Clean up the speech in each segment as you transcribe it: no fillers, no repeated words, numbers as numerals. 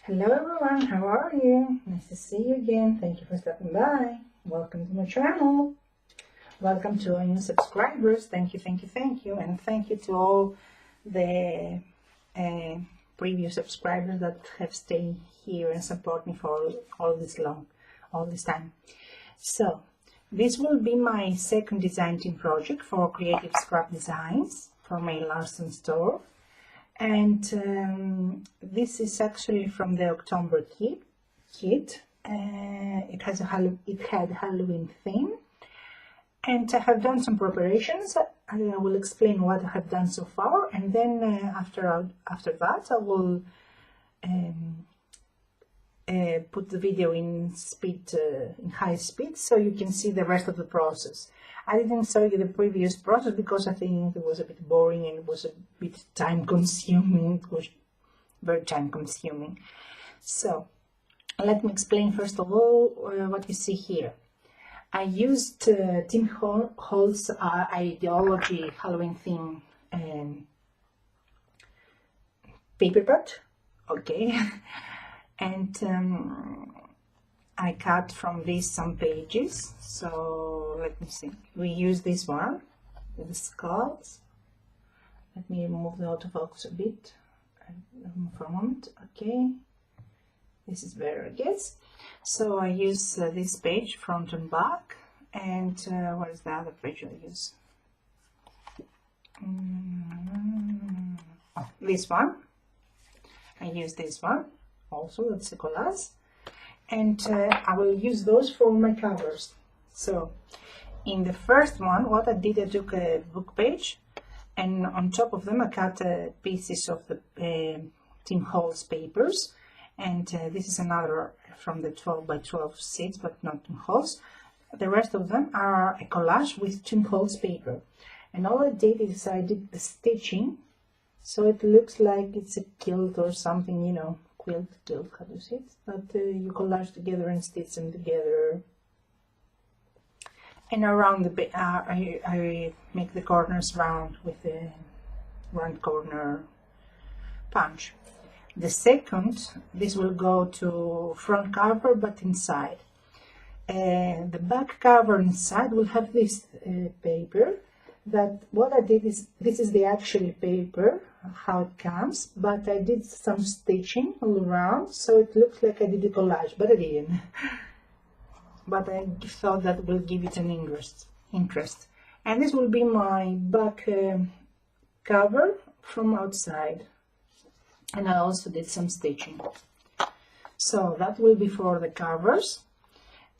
Hello everyone, how are you? Nice to see you again. Thank you for stopping by. Welcome to my channel. Welcome to our new subscribers. Thank you. And thank you to all the previous subscribers that have stayed here and support me for all this time. So, this will be my second design team project for Creativescraps Designs for my Larson store. And this is actually from the October kit. It had Halloween theme, and I have done some preparations. I will explain what I have done so far, and then after that I will put the video in high speed, so you can see the rest of the process. I didn't show you the previous process because I think it was a bit boring and it was a bit time consuming. It was very time consuming. So let me explain first of all what you see here. I used Tim Holt's Ideology Halloween theme paper cut, okay, and I cut from this some pages. So let me see. We use this one with the skulls. Let me remove the autofocus a bit for a moment. Okay, this is better, I guess. So I use this page, front and back. And what is the other page I use? Oh, this one. I use this one also. That's a collage. And I will use those for my covers. So in the first one, what I did, I took a book page, and on top of them I cut pieces of the Tim Holt's papers, and this is another from the 12 by 12 sheets, but not Tim Holt's. The rest of them are a collage with Tim Holt's paper, and all I did is I did the stitching, so it looks like it's a quilt or something, you know. Quilt, how do you see it? But you collage together and stitch them together. And around the I make the corners round with a round corner punch. The second, this will go to front cover, but inside. The back cover inside will have this paper. That what I did is, this is the actual paper, how it comes, but I did some stitching all around, so it looks like I did a collage, but I didn't. But I thought that will give it an interest. And this will be my back cover from outside. And I also did some stitching. So that will be for the covers.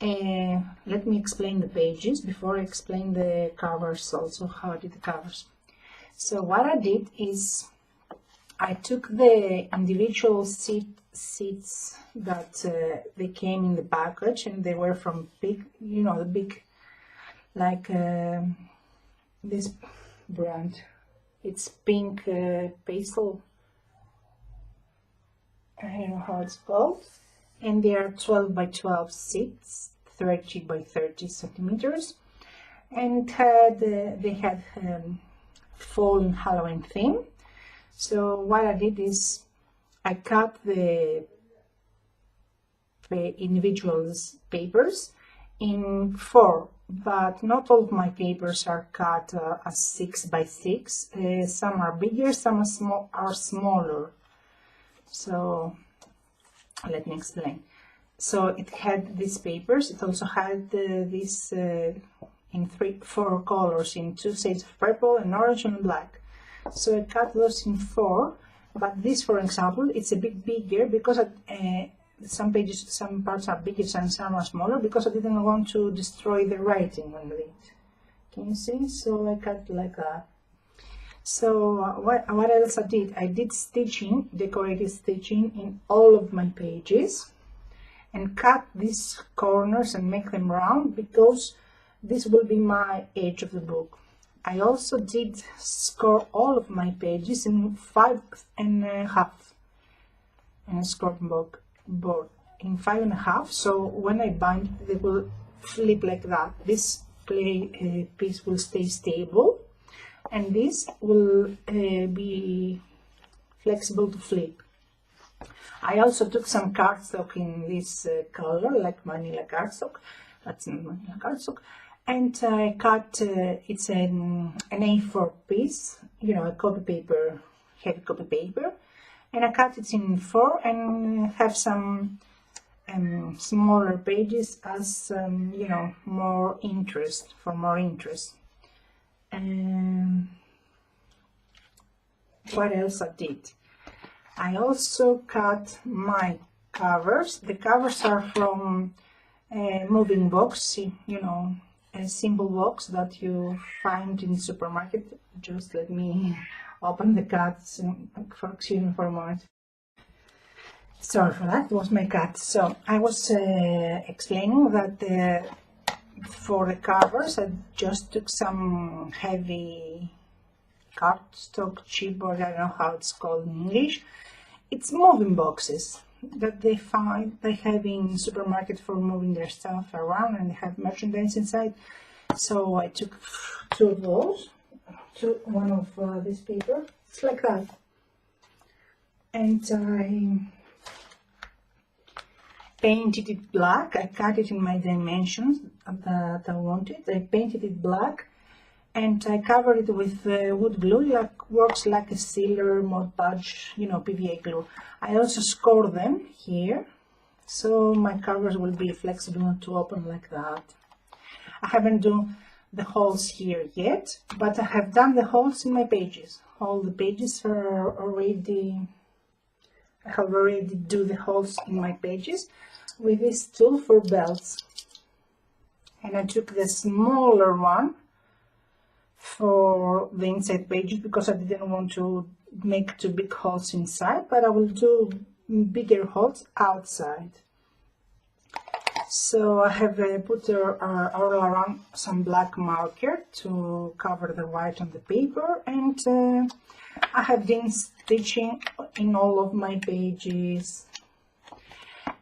Let me explain the pages before I explain the covers, also how I did the covers. So what I did is I took the individual seats that they came in the package, and they were from big, you know, the big, like this brand. It's pink pastel. I don't know how it's called. And they are 12 by 12 seats, 30 by 30 centimeters, and they had fall and Halloween theme. So what I did is I cut the individual papers in 4, but not all of my papers are cut as 6 by 6. Some are bigger, some are smaller. So let me explain. So it had these papers. It also had this in 4 colors, in 2 shades of purple and orange and black. So I cut those in 4. But this, for example, it's a bit bigger because some parts are bigger and some are smaller, because I didn't want to destroy the writing on it. Can you see? So I cut like that. So what else I did? I did stitching, decorative stitching in all of my pages, and cut these corners and make them round, because this will be my edge of the book. I also did score all of my pages in 5.5, and a score board in 5.5. So when I bind, they will flip like that. This piece will stay stable, and this will be flexible to flip. I also took some cardstock in this color, like vanilla cardstock. That's not vanilla cardstock. And I cut, it's an A4 piece, you know, a copy paper, heavy copy paper. And I cut it in 4 and have some smaller pages as, you know, more interest, for more interest. And what else I did? I also cut my covers. The covers are from a moving box, you know, a simple box that you find in the supermarket. Just let me open the cuts excuse me for a moment. Sorry for that, it was my cat. So I was explaining that for the covers I just took some heavy cardstock, chipboard, I don't know how it's called in English. It's moving boxes that they have in supermarket for moving their stuff around, and they have merchandise inside. So I took 2 of those, one of this paper, it's like that, and I painted it black. I cut it in my dimensions that I wanted. I painted it black, and I covered it with wood glue, works like a sealer, Mod Podge, you know, PVA glue. I also score them here, so my covers will be flexible to open like that. I haven't done the holes here yet, but I have done the holes in my pages. All the pages are already, I have already do the holes in my pages with this tool for belts. And I took the smaller one for the inside pages because I didn't want to make 2 big holes inside, but I will do bigger holes outside. So I have put all around some black marker to cover the white on the paper, and I have been stitching in all of my pages.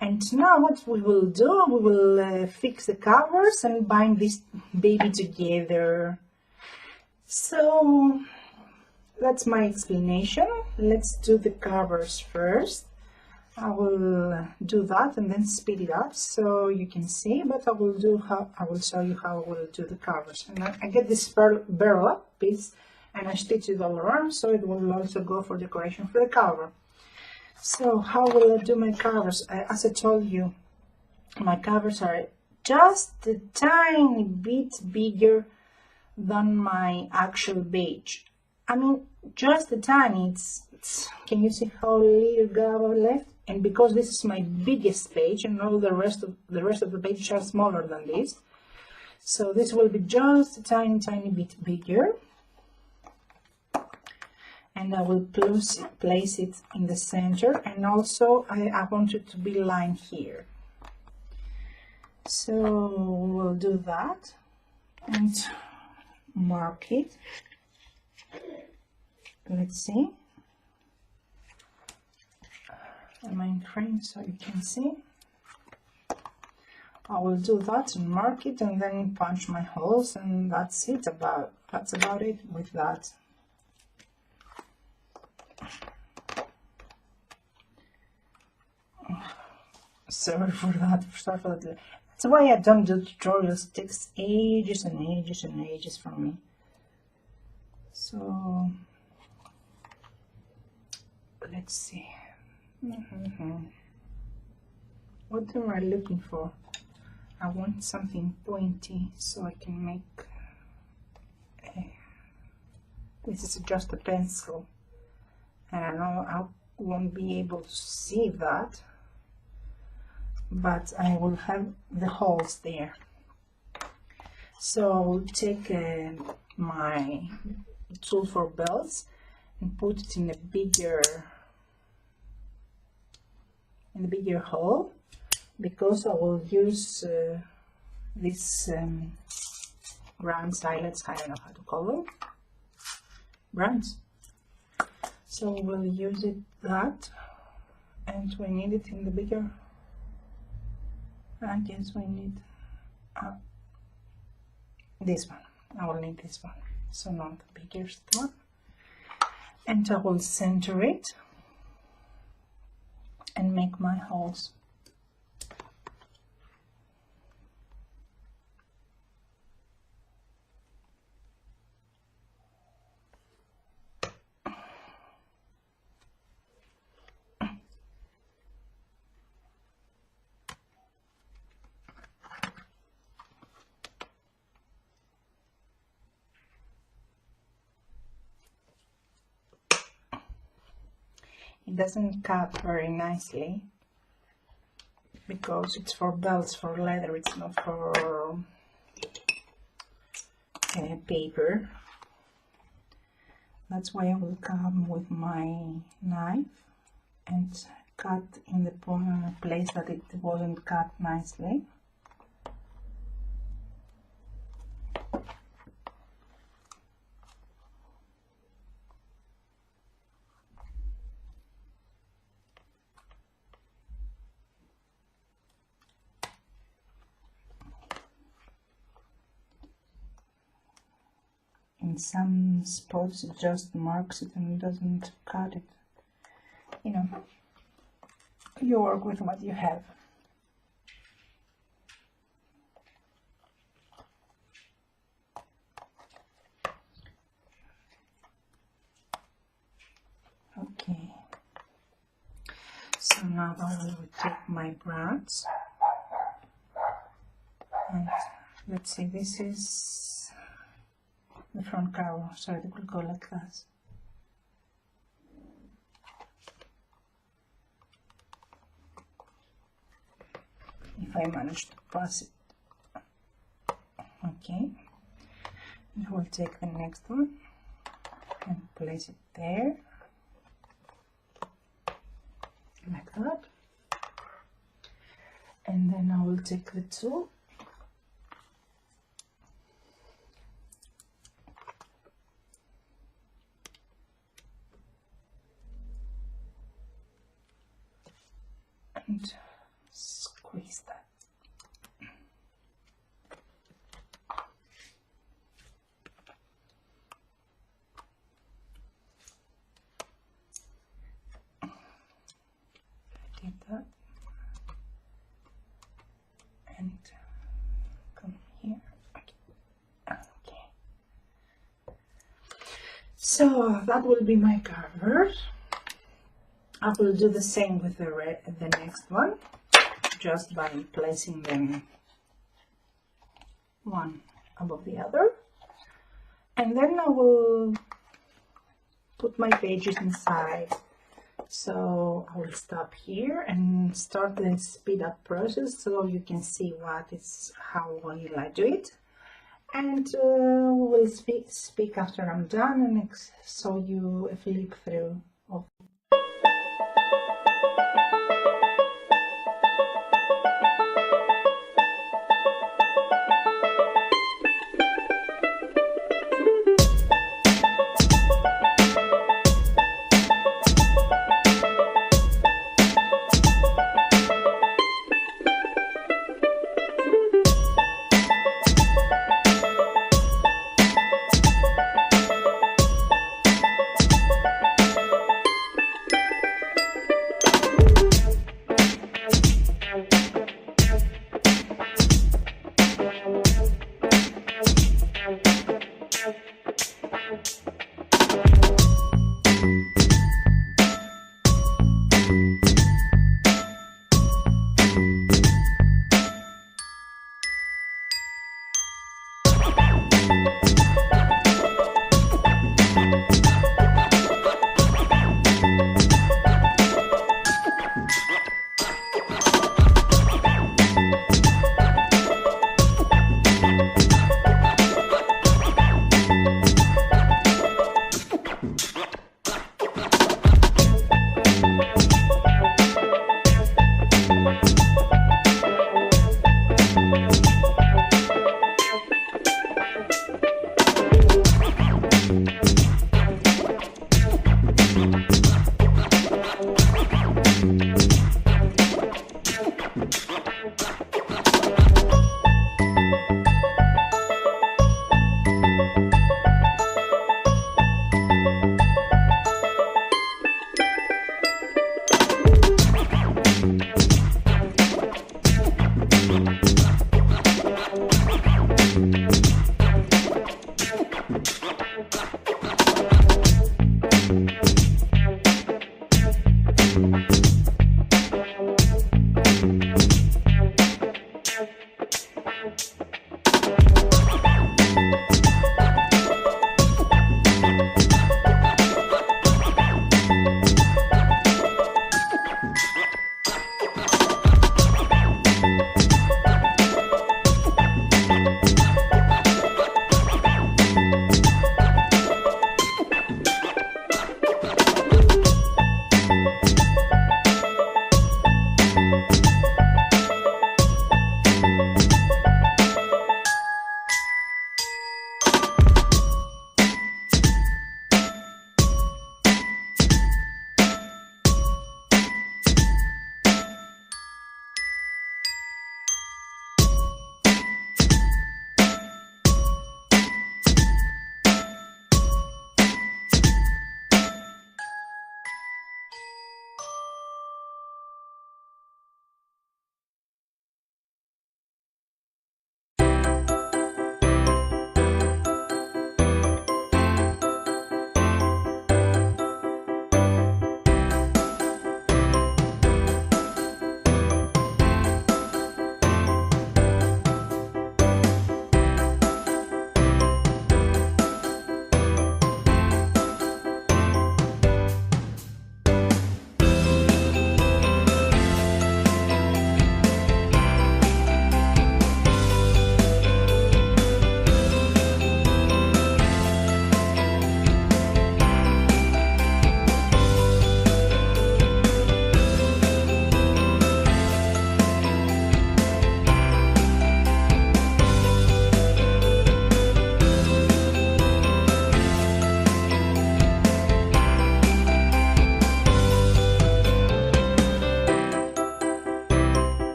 And now what we will do, we will fix the covers and bind this baby together. So that's my explanation. Let's do the covers first. I will do that and then speed it up so you can see, but I will show you how I will do the covers. And I get this burlap piece and I stitch it all around, so it will also go for decoration for the cover. So how will I do my covers? As I told you, my covers are just a tiny bit bigger than my actual page. I mean, just a tiny. Can you see how little gap left? And because this is my biggest page, and all the rest of the pages are smaller than this, so this will be just a tiny bit bigger. And I will place it in the center, and also I want it to be lined here. So we'll do that and mark it. Let's see. Am I in frame so you can see? I will do that and mark it, and then punch my holes, and that's it. That's about it with that. Sorry for that. That's why I don't do tutorials. It takes ages and ages and ages for me. So let's see. What am I looking for? I want something pointy so I can make this is just a pencil, and I know I won't be able to see that, but I will have the holes there. So I'll take my tool for belts and put it in a bigger hole, because I will use this brands, eyelets, I don't know how to call them, brands. So we'll use that, and we need it in the bigger, I guess we need this one. I will need this one, so not the biggest one, and I will center it. and make my holes. It doesn't cut very nicely because it's for belts, for leather, it's not for paper. That's why I will come with my knife and cut in the place that it wasn't cut nicely. In some spots it just marks it and doesn't cut it. You know, you work with what you have. Okay, so now I will take my brush and let's see, this is the front cover, so it will go like this. If I manage to pass it. Okay, I will take the next one and place it there, like that. And then I will take the tool and squeeze that. Did that and come here. Okay. So that will be my cover. I will do the same with the next one, just by placing them one above the other, and then I will put my pages inside. So I will stop here and start the speed up process so you can see how well I do it, and we will speak after I'm done and show you a flip through of